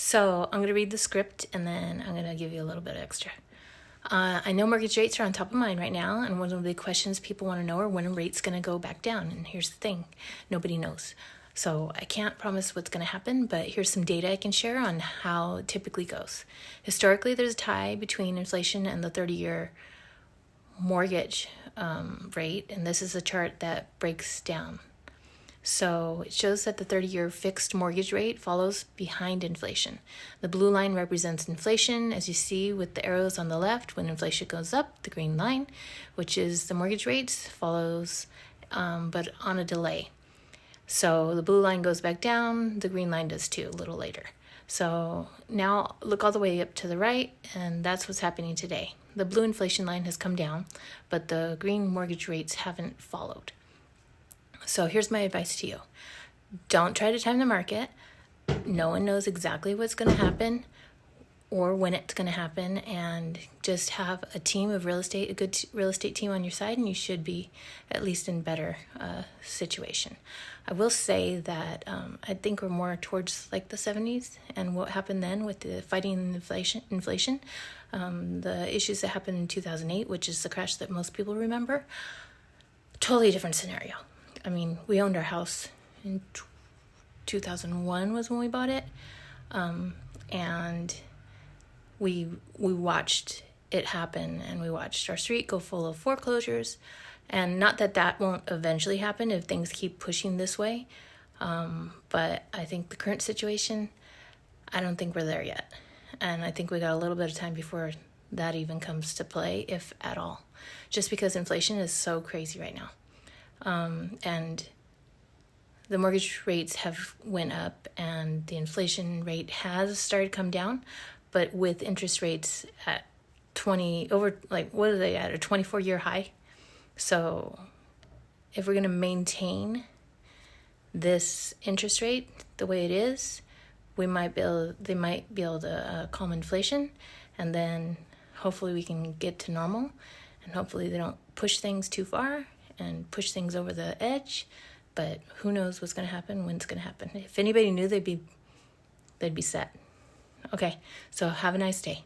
So I'm going to read the script and then I'm going to give you a little bit extra. I know mortgage rates are on top of mind right now, and one of the big questions people want to know are when a rate's going to go back down. And here's the thing, nobody knows. So I can't promise what's going to happen, but here's some data I can share on how it typically goes. Historically, there's a tie between inflation and the 30-year mortgage rate, and this is a chart that breaks down. So it shows that the 30-year fixed mortgage rate follows behind inflation. The blue line represents inflation, as you see with the arrows on the left. When inflation goes up, the green line, which is the mortgage rates, follows, but on a delay. So the blue line goes back down, the green line does too, a little later. So now look all the way up to the right, and that's what's happening today. The blue inflation line has come down, but the green mortgage rates haven't followed. So here's my advice to you. Don't try to time the market. No one knows exactly what's going to happen or when it's going to happen, and just have a team of a good real estate team on your side, and you should be at least in better situation. I will say that I think we're more towards like the 70s and what happened then with the fighting inflation, the issues that happened in 2008, which is the crash that most people remember. Totally different scenario. I mean, we owned our house in 2001 was when we bought it, and we watched it happen, and we watched our street go full of foreclosures. And not that won't eventually happen if things keep pushing this way, but I think the current situation, I don't think we're there yet. And I think we got a little bit of time before that even comes to play, if at all, just because inflation is so crazy right now. And the mortgage rates have went up and the inflation rate has started to come down, but with interest rates at what are they at, a 24-year high? So if we're going to maintain this interest rate the way it is, they might be able to calm inflation, and then hopefully we can get to normal, and hopefully they don't push things too far and push things over the edge. But who knows what's going to happen, when it's going to happen. If anybody knew, they'd be set. Okay, so have a nice day.